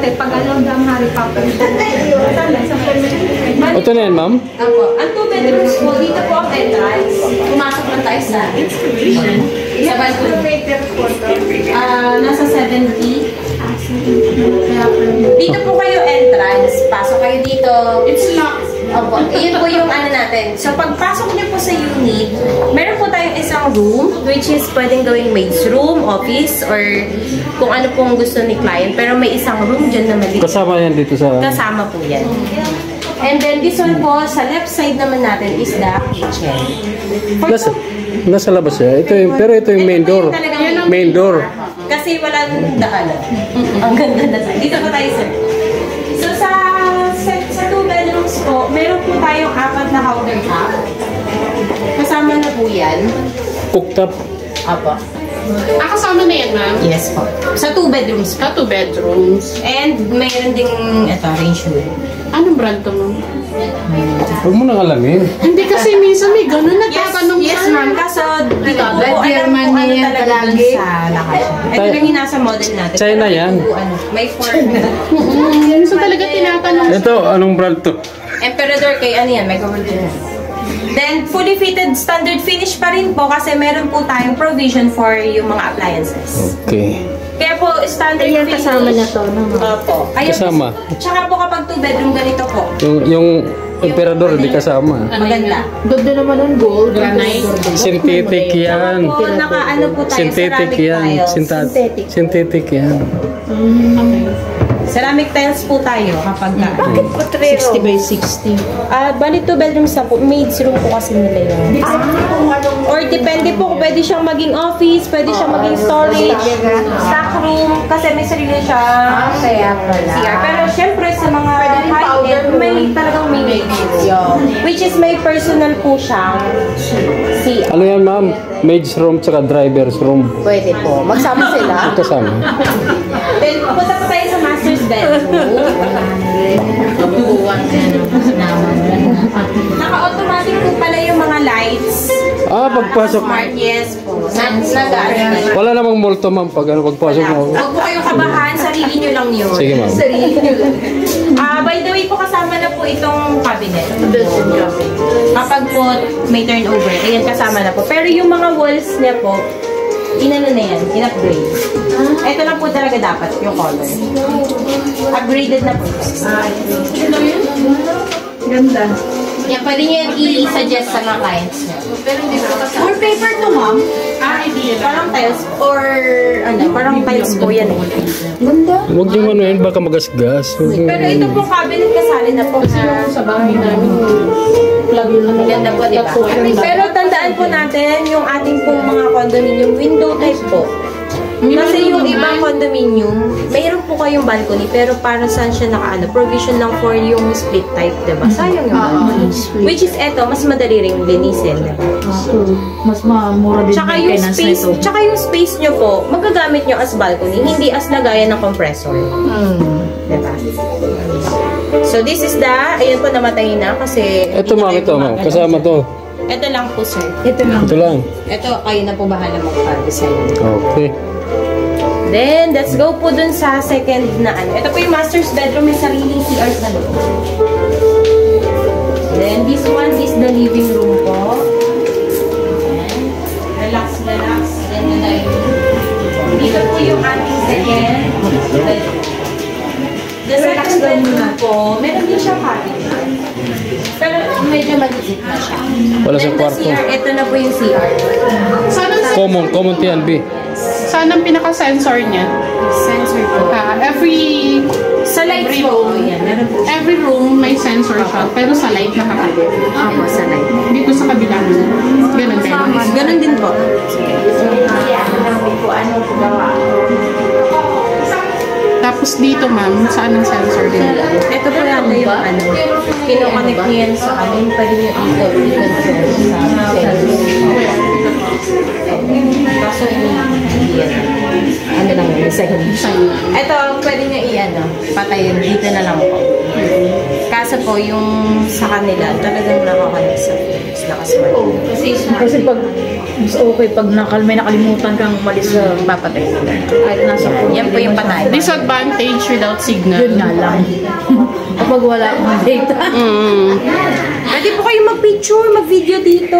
dati, pag ano ang Harry Potter. Ito na yan, ma'am? Apo. Ang 2 bedrooms po, dito po ang entrance. Pumasok lang tayo sa sa balcony. Nasa 70. Dito po kayo entrance. Pasok kayo dito. It's locked. Opo, yun po yung ano natin. So, pagpasok niyo po sa unit, meron po tayong isang room, which is pwedeng gawing maid's room, office, or kung ano pong gusto ni client. Pero may isang room dyan na maliit. Kasama yan dito sa... Kasama po yan. And then, this one po, sa left side naman natin is the kitchen. Nasa labas siya. Ito yung, pero ito yung main door. Main door. Kasi walang daan. Ang ganda na tayo. Dito po tayo, sir. So, sa 2 bedrooms po, meron po tayong 4 na countertop. Kasama na po yan. Cooktop. Apo. Kasama na yan, ma'am? Yes po. Sa 2 bedrooms po. 2 bedrooms. And mayroon ding, ito, range hood. Anong brand to, ma'am? Huwag mo nang alamin. Hindi kasi minsan may gano'n nagtatanong Yes, ka. ma'am. Kaso, dito po, alam po ano talaga dun sa lakas. Ito lang yung nasa model natin. China yan. May 4. Minsan talaga tinatanong. Ito, anong brand to? Emperador kay ano yan, may cover din. Then, fully fitted standard finish pa rin po kasi meron po tayong provision for yung mga appliances. Okay. Kaya po, standard Ayan, finish. kasama na to, no? Opo. Ayun, Kasama. Tsaka po kapag 2 bedroom ganito po. Yung Emperador, hindi kasama. Maganda. Ganda naman ng gold. Granite. Synthetic yan. Po, naka-ano po tayo, Synthetic ceramic yan. tiles. Synthetic yan. Ceramic tiles po tayo kapag ka. Bakit po 60 by 60. Bali 2 bedrooms na po. Maid's room po kasi nila yun. Or depende po, pwede siyang maging office, pwede siyang maging storage, stock room, kasi may sarili siya CR. Pero syempre sa mga high-end, may talagang may which is may personal po siyang CR. Ano yan, ma'am? Maid's room tsaka driver's room. Pwede po. Magsama sila. Kasama. Then, punta po tayo sa master's bedroom. Naka-automatic po pala yung mga lights. Pagpasok. Smart, yes po. Nag-ano. Wala namang multo, ma'am, pag pagpasok mo. Huwag po kayong kabahan, sarili nyo lang yun. Sige, ma'am. Sarili nyo lang. By the way po, kasama na po itong cabinet. Kapag po may turnover, ayan kasama na po. Pero yung mga walls niya po, inano na yan, in-upgrade. Ito lang po talaga dapat, yung color. Upgraded na po. Ganda. Yan, pwede nyo yan i-suggest sa mga clients nyo. Pero hindi po kasama. Or paper to, ma'am? Hindi. Parang tiles, or ano, parang tiles po yan. Ganda. Huwag yung ano yun, baka magasgas. Pero ito po cabinet kasali na po. Sa bahay namin. Ganda po, di ba? Pero tandaan po natin yung ating pong mga condominium window type po. Kasi yung ibang condominium, mayroon po kayong balcony, pero para saan siya nakaano, provision lang for yung split type, diba? Sayang yung balcony. Which is eto, mas madali ring linisin, diba? Mas mura din Tsaka yung space, tsaka yung space nyo po, magagamit nyo as balcony, hindi as lagayan ng compressor. Diba? So this is the, ayun po namatay na kasi... Ito, ma'am, ito, ma'am. Kasama to. Ito lang po, sir. Ito lang. Ito, kayo na po bahala magpa-design. Okay. Then, let's go po dun sa second na ano. Ito po yung master's bedroom, may sariling CR sa loob. Then, this one is the living room po. Ayan. Relax. Then, the dining. Dito po yung ating second bedroom. The second bedroom po, meron din siyang cabinet. Pero medyo maliit na siya. Wala sa Then, kwarto. the CR, ito na po yung CR. Common TNB. Saan ang pinaka-sensor niya? Sensor po. Sa lights po. Yan, meron po. every room may sensor siya, pero sa light nakakabit. Opo, sa light. Dito sa kabila. Ganun din. Ganun din po. Tapos dito, ma'am, saan ang sensor din? Ito po yata yung ano. Kinoconnect niya yan sa amin. Pwede niyo i-control sa settings. Kaso hindi yan. Ano lang yun, design. Ito, pwede niyo i-ano. Patayin. Dito na lang po. Kaso po, yung sa kanila, talagang nakakalit sa feelings, nakasmart. Kasi pag mas okay pag may nakalimutan kang umalis sa papatay sila. Kahit nasa phone. Yan po yung patay. Disadvantage without signal. Yun nga lang. Kapag wala akong data. Pwede po kayo mag-picture, mag-video dito.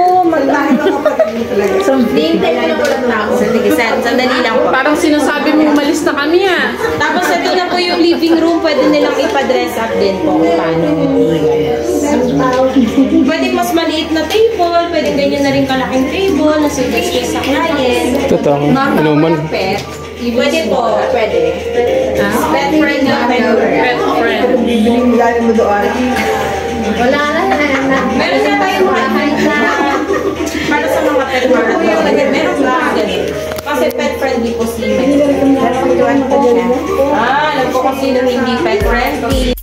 Sandali lang po. Parang sinasabi mo umalis na kami ah. Tapos ito na po yung living room. Pwede nilang ipa-dress up din po kung paano. Pwede mas maliit na table. Pwede ganyan na rin kalaking table na suggest sa client. Totoo. Inuman. Pwede po. Pwede. Pet friend na Pet friend. Wala na. Meron na tayong mga height na para sa mga pet friend. Meron po mga ganun. Kasi pet friendly po sila. Alam po kung sino hindi pet friendly.